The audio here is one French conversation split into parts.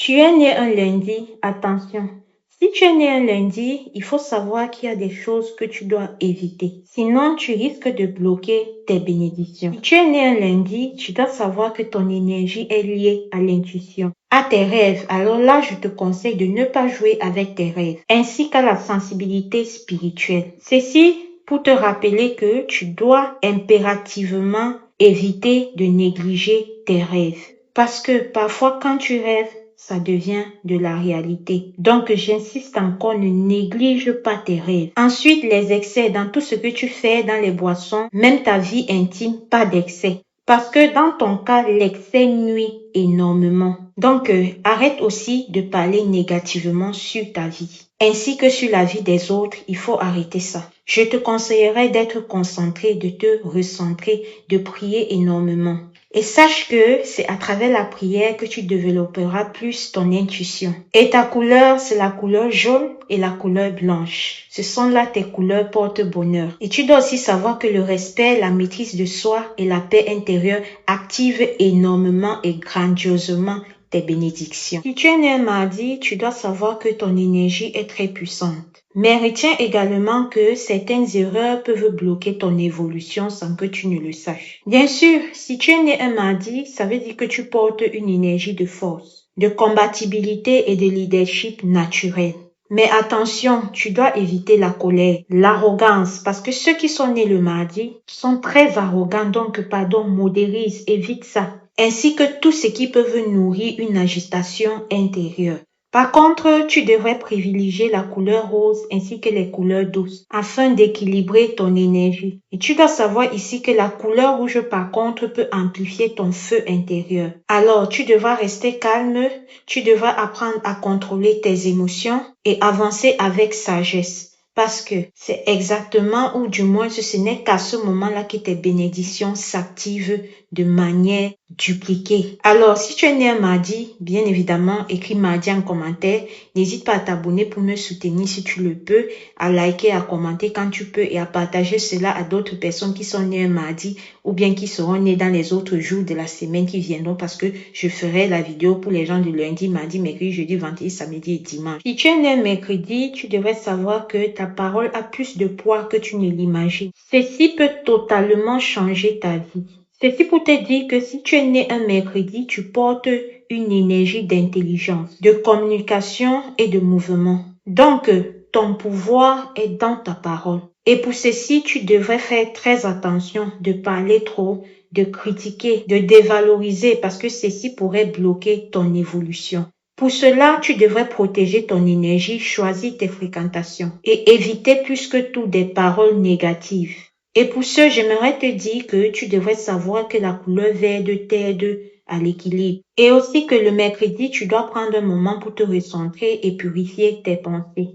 Tu es né un lundi, attention. Si tu es né un lundi, il faut savoir qu'il y a des choses que tu dois éviter. Sinon, tu risques de bloquer tes bénédictions. Si tu es né un lundi, tu dois savoir que ton énergie est liée à l'intuition, à tes rêves. Alors là, je te conseille de ne pas jouer avec tes rêves, ainsi qu'à la sensibilité spirituelle. Ceci pour te rappeler que tu dois impérativement éviter de négliger tes rêves. Parce que parfois, quand tu rêves, ça devient de la réalité. Donc, j'insiste encore, ne néglige pas tes rêves. Ensuite, les excès dans tout ce que tu fais, dans les boissons, même ta vie intime, pas d'excès. Parce que dans ton cas, l'excès nuit énormément. Donc, arrête aussi de parler négativement sur ta vie, ainsi que sur la vie des autres. Il faut arrêter ça. Je te conseillerais d'être concentré, de te recentrer, de prier énormément. Et sache que c'est à travers la prière que tu développeras plus ton intuition. Et ta couleur, c'est la couleur jaune et la couleur blanche. Ce sont là tes couleurs porte-bonheur. Et tu dois aussi savoir que le respect, la maîtrise de soi et la paix intérieure activent énormément et grandiosement tes bénédictions. Si tu es né un mardi, tu dois savoir que ton énergie est très puissante. Mais retiens également que certaines erreurs peuvent bloquer ton évolution sans que tu ne le saches. Bien sûr, si tu es né un mardi, ça veut dire que tu portes une énergie de force, de combativité et de leadership naturel. Mais attention, tu dois éviter la colère, l'arrogance, parce que ceux qui sont nés le mardi sont très arrogants, donc modérise, évite ça. Ainsi que tout ce qui peut nourrir une agitation intérieure. Par contre, tu devrais privilégier la couleur rose ainsi que les couleurs douces afin d'équilibrer ton énergie. Et tu dois savoir ici que la couleur rouge par contre peut amplifier ton feu intérieur. Alors, tu devras rester calme, tu devras apprendre à contrôler tes émotions et avancer avec sagesse. Parce que c'est exactement, ou du moins ce n'est qu'à ce moment-là que tes bénédictions s'activent de manière dupliquée. Alors, si tu es né un mardi, bien évidemment, écris mardi en commentaire. N'hésite pas à t'abonner pour me soutenir si tu le peux, à liker, à commenter quand tu peux et à partager cela à d'autres personnes qui sont nées un mardi ou bien qui seront nées dans les autres jours de la semaine qui viendront parce que je ferai la vidéo pour les gens du lundi, mardi, mercredi, jeudi, vendredi, samedi et dimanche. Si tu es né un mercredi, tu devrais savoir que ta parole a plus de poids que tu ne l'imagines. Ceci peut totalement changer ta vie. Ceci pour te dire que si tu es né un mercredi, tu portes une énergie d'intelligence, de communication et de mouvement. Donc, ton pouvoir est dans ta parole. Et pour ceci, tu devrais faire très attention de parler trop, de critiquer, de dévaloriser parce que ceci pourrait bloquer ton évolution. Pour cela, tu devrais protéger ton énergie, choisir tes fréquentations et éviter plus que tout des paroles négatives. Et pour ce, j'aimerais te dire que tu devrais savoir que la couleur verte t'aide à l'équilibre. Et aussi que le mercredi, tu dois prendre un moment pour te recentrer et purifier tes pensées.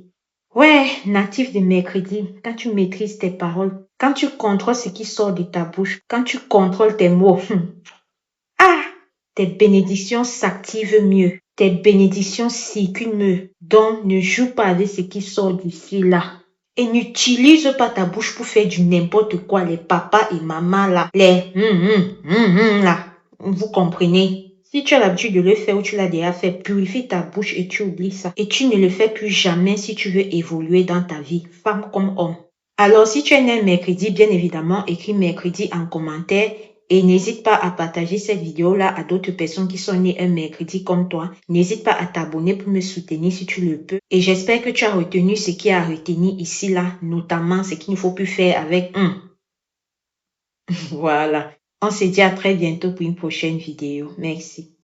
Ouais, natif de mercredi, quand tu maîtrises tes paroles, quand tu contrôles ce qui sort de ta bouche, quand tu contrôles tes mots, tes bénédictions s'activent mieux. Tes bénédictions circulent mieux. Donc, ne joue pas avec ce qui sort d'ici là. Et n'utilise pas ta bouche pour faire du n'importe quoi, les papas et maman là, les là. Vous comprenez? Si tu as l'habitude de le faire ou tu l'as déjà fait, purifie ta bouche et tu oublies ça. Et tu ne le fais plus jamais si tu veux évoluer dans ta vie, femme comme homme. Alors, si tu es né mercredi, bien évidemment, écris mercredi en commentaire. Et n'hésite pas à partager cette vidéo-là à d'autres personnes qui sont nées un mercredi comme toi. N'hésite pas à t'abonner pour me soutenir si tu le peux. Et j'espère que tu as retenu ce qu'il y a à retenir ici, là, notamment ce qu'il ne faut plus faire avec Voilà. On se dit à très bientôt pour une prochaine vidéo. Merci.